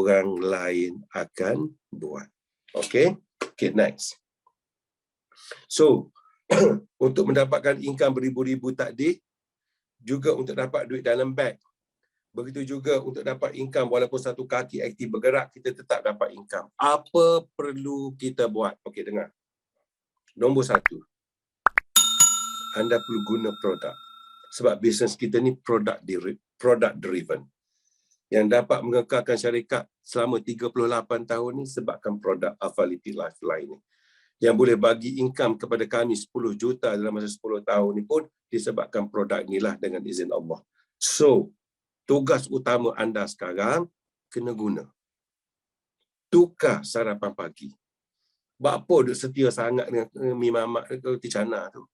orang lain akan buat. Okay, next. So, untuk mendapatkan income beribu-ribu takdir, juga untuk dapat duit dalam beg. Begitu juga untuk dapat income, walaupun satu kaki aktif bergerak, kita tetap dapat income. Apa perlu kita buat? Okey, dengar. Nombor 1, anda perlu guna produk. Sebab bisnes kita ni product driven. Yang dapat mengekalkan syarikat selama 38 tahun ni sebabkan produk Alpha-Lipid Lifeline ni. Yang boleh bagi income kepada kami 10 juta dalam masa 10 tahun ni pun disebabkan produk inilah dengan izin Allah. So, tugas utama anda sekarang kena guna. Tukar sarapan pagi. Bapa duk setia sangat dengan mi mamak roti canai tu.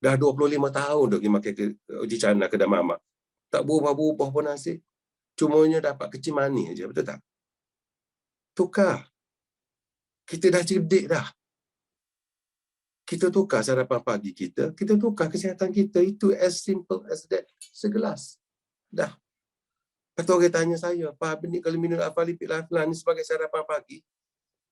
Dah 25 tahun duk pergi makan roti canai kedai mamak. Tak berubah-ubah pun nasi. Cumanya dapat kecil manis je, betul tak? Tukar. Kita dah cerdik dah. Kita tukar sarapan pagi kita tukar kesihatan kita. Itu as simple as that. Segelas. Dah. Atau orang tanya saya, Pak Benik kalau minum Alpha-Lipid Lifeline ni sebagai sarapan pagi,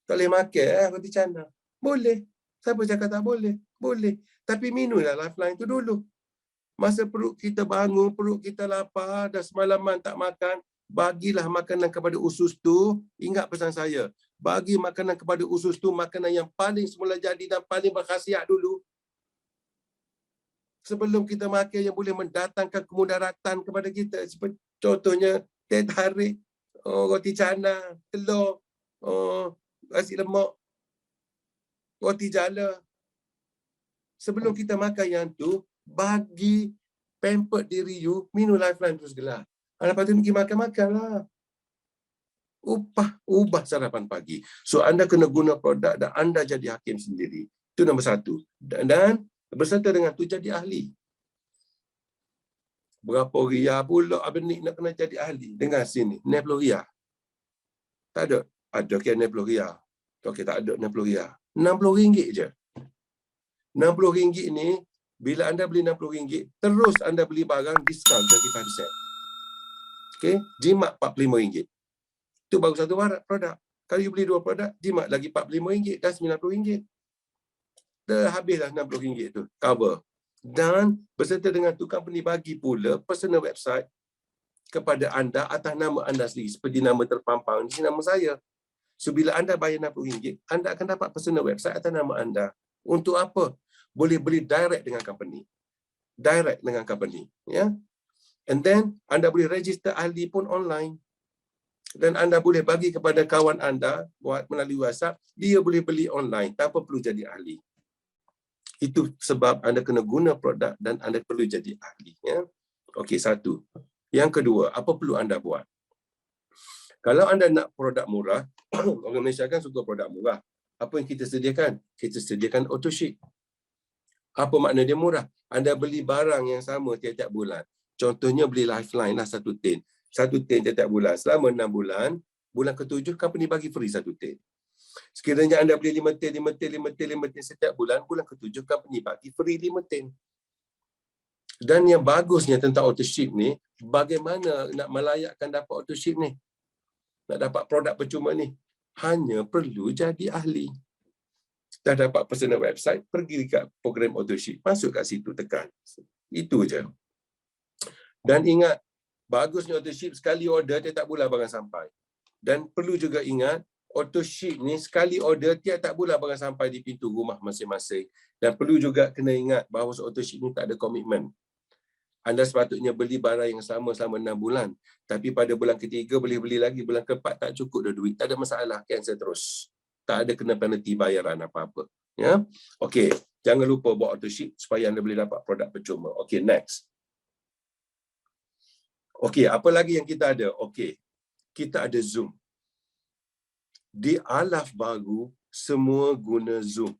tak boleh makan roti canai. Boleh. Siapa cakap tak boleh? Boleh. Tapi minumlah Lifeline tu dulu. Masa perut kita bangun, perut kita lapar, dah semalaman tak makan, bagilah makanan kepada usus tu. Ingat pesan saya, bagi makanan kepada usus tu, makanan yang paling semula jadi dan paling berkhasiat dulu. Sebelum kita makan yang boleh mendatangkan kemudaratan kepada kita. Seperti contohnya, teh tarik, roti canai, telur, nasi lemak, roti jala. Sebelum kita makan yang tu, bagi pamper diri you, minum Lifeline terus gelas. Lepas tu pergi makan-makan lah. Ubah sarapan pagi. So, anda kena guna produk dan anda jadi hakim sendiri. Itu nombor 1. Dan berserta dengan tu jadi ahli. Berapa ria pula Benik nak kena jadi ahli? Dengar sini, 60 ria. Tak ada. Ada ke 60 ria? Okey, tak ada 60 ria. RM60 je. RM60 ni, bila anda beli RM60, terus anda beli barang diskaun 25%. Okey, jimat RM45. Itu baru satu produk. Kalau you beli 2 produk, jimat lagi RM45, dah RM90. Dah habislah RM60 tu, cover. Dan berserta dengan tu, company bagi pula personal website kepada anda atas nama anda sendiri. Seperti nama terpampang di sini, nama saya. So, bila anda bayar RM60, anda akan dapat personal website atas nama anda. Untuk apa? Boleh beli direct dengan company. Direct dengan company. Ya? And then, anda boleh register ahli pun online. Dan anda boleh bagi kepada kawan anda buat melalui WhatsApp, dia boleh beli online tanpa perlu jadi ahli. Itu sebab anda kena guna produk dan anda perlu jadi ahli. Ya? Okey, 1. Yang kedua, apa perlu anda buat? Kalau anda nak produk murah, orang Malaysia kan suka produk murah. Apa yang kita sediakan? Kita sediakan auto ship. Apa makna dia murah? Anda beli barang yang sama tiap-tiap bulan. Contohnya beli Lifeline lah 1 tin. 1 tin tiap-tiap bulan. Selama 6 bulan, bulan ke-7, company bagi free 1 tin. Sekiranya anda beli 5 tin setiap bulan, bulan ke-7, company bagi free 5 tin. Dan yang bagusnya tentang auto ship ni, bagaimana nak melayakkan dapat auto ship ni? Nak dapat produk percuma ni? Hanya perlu jadi ahli. Dah dapat personal website, pergi kat program auto ship, masuk kat situ, tekan. Itu je. Dan ingat, bagusnya auto ship, sekali order tiap-tiap bulan barang sampai. Dan perlu juga ingat, auto ship ni sekali order tiap-tiap bulan barang sampai di pintu rumah masing-masing. Dan perlu juga kena ingat bahawa auto ship ni tak ada komitmen. Anda sepatutnya beli barang yang sama selama 6 bulan. Tapi pada bulan ke-3 boleh beli lagi, bulan ke-4 tak cukup dah duit. Tak ada masalah, cancel terus. Tak ada kena penalti bayaran apa-apa. Ya? Okey, jangan lupa buat auto ship supaya anda boleh dapat produk percuma. Okey, next. Okey, apa lagi yang kita ada? Okey, kita ada Zoom. Di Alaf baru, semua guna Zoom.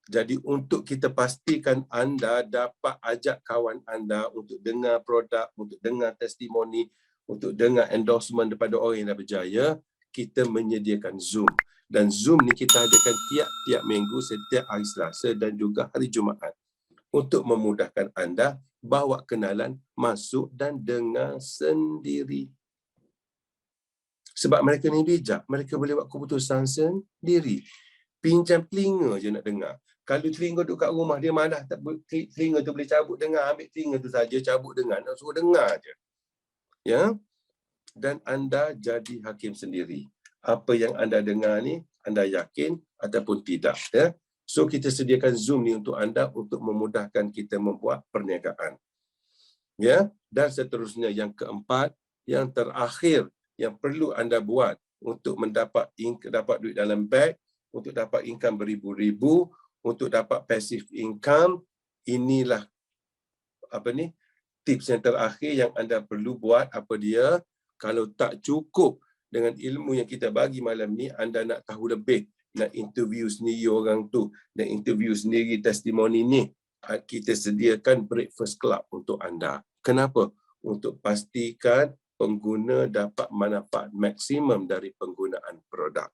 Jadi untuk kita pastikan anda dapat ajak kawan anda untuk dengar produk, untuk dengar testimoni, untuk dengar endorsement daripada orang yang dah berjaya, kita menyediakan Zoom. Dan Zoom ni kita adakan tiap-tiap minggu, setiap hari Selasa dan juga hari Jumaat. Untuk memudahkan anda bawa kenalan, masuk dan dengar sendiri. Sebab mereka ni bijak, mereka boleh buat keputusan sendiri. Pinjam telinga je nak dengar. Kalau telinga duduk kat rumah, dia malas tak telinga tu boleh cabut dengar, ambil telinga tu saja cabut dengar, nak suruh dengar je. Ya. Dan anda jadi hakim sendiri. Apa yang anda dengar ni, anda yakin ataupun tidak. Ya. So kita sediakan Zoom ni untuk anda untuk memudahkan kita membuat perniagaan. Ya, dan seterusnya yang keempat, yang terakhir yang perlu anda buat untuk dapat duit dalam beg, untuk dapat income beribu-ribu, untuk dapat passive income, inilah tips yang terakhir yang anda perlu buat. Apa dia? Kalau tak cukup dengan ilmu yang kita bagi malam ni, anda nak tahu lebih, nak interview sendiri orang tu, nak interview sendiri testimoni ni, kita sediakan breakfast club untuk anda. Kenapa? Untuk pastikan pengguna dapat manfaat maksimum dari penggunaan produk.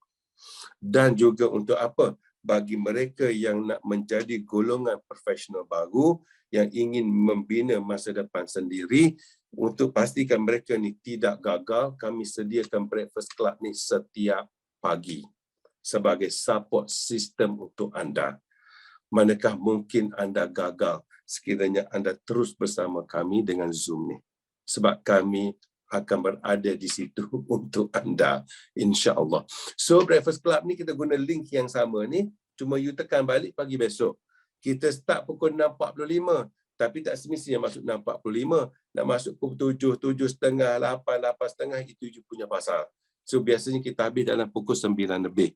Dan juga untuk apa? Bagi mereka yang nak menjadi golongan profesional baru, yang ingin membina masa depan sendiri, untuk pastikan mereka ni tidak gagal, kami sediakan breakfast club ni setiap pagi sebagai support system untuk anda. Manakah mungkin anda gagal sekiranya anda terus bersama kami dengan Zoom ni? Sebab kami akan berada di situ untuk anda, insya-Allah. So breakfast club ni kita guna link yang sama ni, cuma you tekan balik pagi besok. Kita start pukul 6.45, tapi tak semestinya masuk 6.45. Nak masuk pukul 7, 7.30, 8, 8.30, itu you punya pasal. So biasanya kita habis dalam pukul 9 lebih.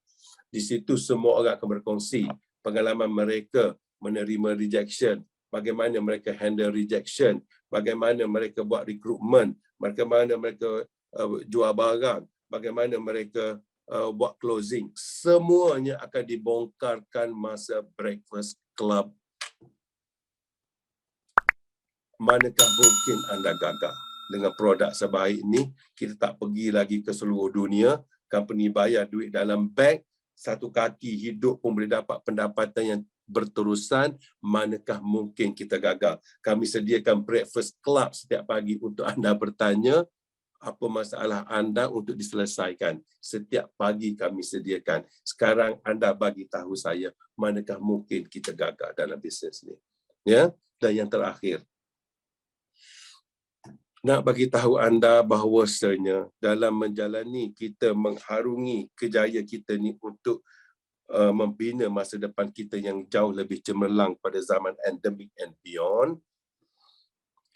Di situ semua orang akan berkongsi pengalaman mereka menerima rejection, bagaimana mereka handle rejection, bagaimana mereka buat recruitment, bagaimana mereka jual barang, bagaimana mereka buat closing. Semuanya akan dibongkarkan masa breakfast club. Manakah mungkin anda gagal dengan produk sebaik ini? Kita tak pergi lagi ke seluruh dunia, company bayar duit dalam bank, satu kaki hidup pun boleh dapat pendapatan yang berterusan. Manakah mungkin kita gagal? Kami sediakan breakfast club setiap pagi untuk anda bertanya apa masalah anda untuk diselesaikan. Setiap pagi kami sediakan. Sekarang anda bagi tahu saya, manakah mungkin kita gagal dalam bisnes ni? Ya. Dan yang terakhir, nak bagi tahu anda bahawasanya dalam menjalani kita mengharungi kejayaan kita ni untuk membina masa depan kita yang jauh lebih cemerlang pada zaman endemik and beyond,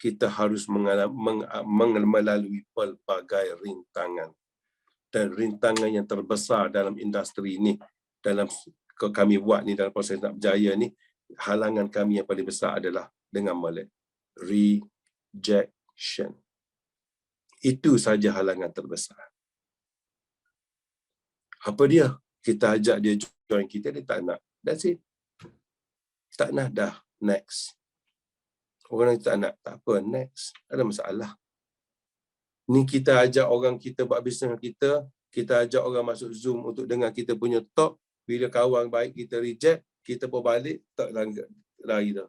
kita harus melalui pelbagai rintangan. Dan rintangan yang terbesar dalam industri ini, dalam kami buat ni, dalam proses nak berjaya ni, halangan kami yang paling besar adalah dengan rejection. Itu saja halangan terbesar. Apa dia? Kita ajak dia join kita, dia tak nak. That's it. Tak nak dah. Next. Orang yang tak nak, tak apa, next. Ada masalah. Ni kita ajak orang kita buat bisnes kita, kita ajak orang masuk Zoom untuk dengar kita punya talk. Bila kawan baik kita reject, kita pun balik, tak lari dah.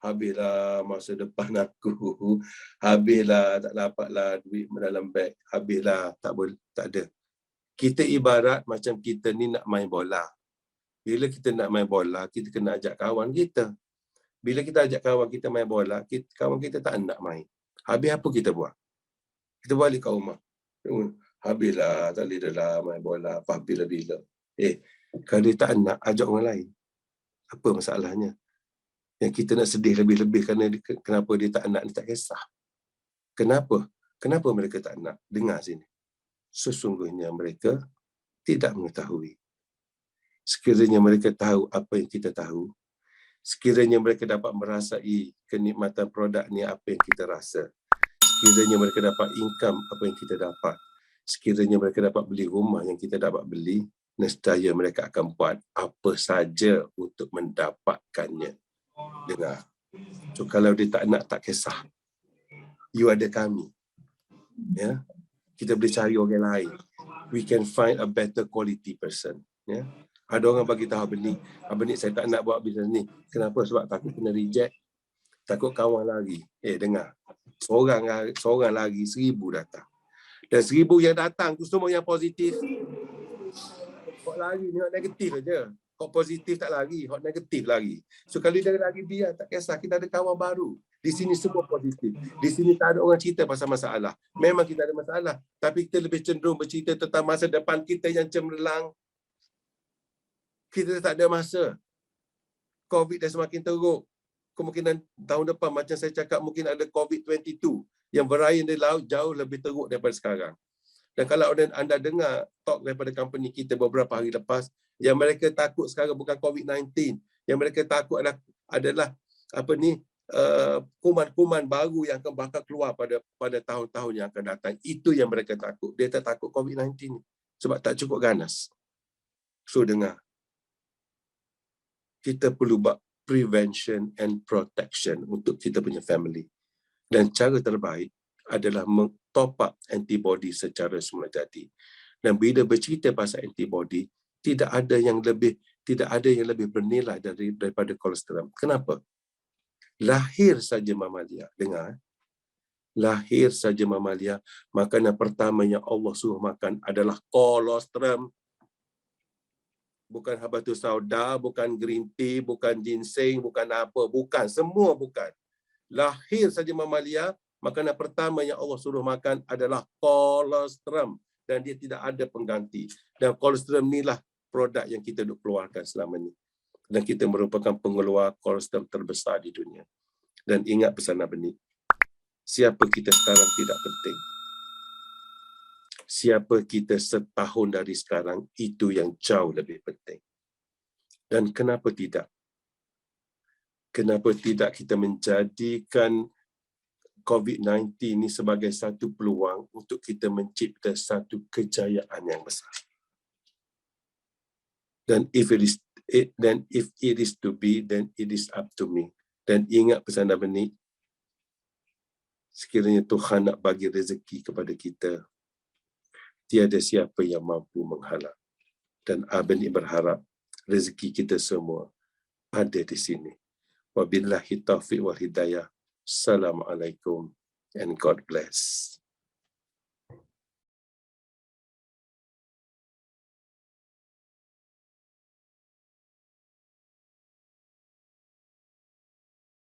Habislah masa depan aku. Habislah, tak dapatlah duit dalam beg. Habislah, tak boleh, tak ada. Kita ibarat macam kita ni nak main bola. Bila kita nak main bola, kita kena ajak kawan kita. Bila kita ajak kawan kita main bola, kawan kita tak nak main. Habis apa kita buat? Kita balik ke rumah. Habislah, tak boleh dah main bola. Bila-bila. Kalau dia tak nak, ajak orang lain. Apa masalahnya? Yang kita nak sedih lebih-lebih kerana kenapa dia tak nak, dia tak kisah. Kenapa? Kenapa mereka tak nak? Dengar sini. Sesungguhnya mereka tidak mengetahui. Sekiranya mereka tahu apa yang kita tahu, sekiranya mereka dapat merasai kenikmatan produk ni apa yang kita rasa, sekiranya mereka dapat income apa yang kita dapat, sekiranya mereka dapat beli rumah yang kita dapat beli, nescaya mereka akan buat apa saja untuk mendapatkannya. Dengar. So kalau dia tak nak, tak kisah. You ada kami. Ya. Kita boleh cari orang lain. We can find a better quality person. Ya. Ada orang bagi tahu apa ni saya tak nak buat bisnes ni. Kenapa? Sebab takut kena reject. Takut kawan lagi. Dengar. Seorang lagi 1000 datang. Dan 1,000 yang datang tu semua yang positif. Hot lari ni hot negatif aja. Hot positif tak lari, hot negatif lari. So kalau dia lari biar, tak kisah, kita ada kawan baru. Di sini semua positif. Di sini tak ada orang cerita pasal masalah. Memang kita ada masalah, tapi kita lebih cenderung bercerita tentang masa depan kita yang cemerlang. Kita tak ada masa. COVID dah semakin teruk. Kemungkinan tahun depan macam saya cakap mungkin ada COVID-22 yang berair di laut jauh lebih teruk daripada sekarang. Dan kalau anda dengar talk daripada company kita beberapa hari lepas, yang mereka takut sekarang bukan COVID-19, yang mereka takut adalah kuman-kuman baru yang akan bakal keluar pada tahun-tahun yang akan datang. Itu yang mereka takut. Dia tak takut COVID-19 sebab tak cukup ganas. So dengar, kita perlu buat prevention and protection untuk kita punya family. Dan cara terbaik adalah top up antibody secara semula jadi. Dan bila bercerita pasal antibody, tidak ada yang lebih bernilai daripada kolesterol. Kenapa? Lahir saja mamalia, dengar. Lahir saja mamalia, makanan pertama yang Allah suruh makan adalah kolesterol. Bukan habatus sauda, bukan green tea, bukan ginseng, bukan apa, bukan, semua bukan. Lahir saja mamalia, makanan pertama yang Allah suruh makan adalah kolesterol, dan dia tidak ada pengganti. Dan kolesterol inilah produk yang kita duk keluarkan selama ni. Dan kita merupakan pengeluar kolesterol terbesar di dunia. Dan ingat pesan Nabi, siapa kita sekarang tidak penting. Siapa kita setahun dari sekarang, itu yang jauh lebih penting. Dan kenapa tidak? Kenapa tidak kita menjadikan COVID-19 ini sebagai satu peluang untuk kita mencipta satu kejayaan yang besar. Dan if it is to be, then it is up to me. Dan ingat pesan Nabi ni, sekiranya Tuhan nak bagi rezeki kepada kita, tiada siapa yang mampu menghalang. Dan Abang ni berharap rezeki kita semua ada di sini. Wabillahi taufiq wal hidayah. Assalamualaikum and God bless.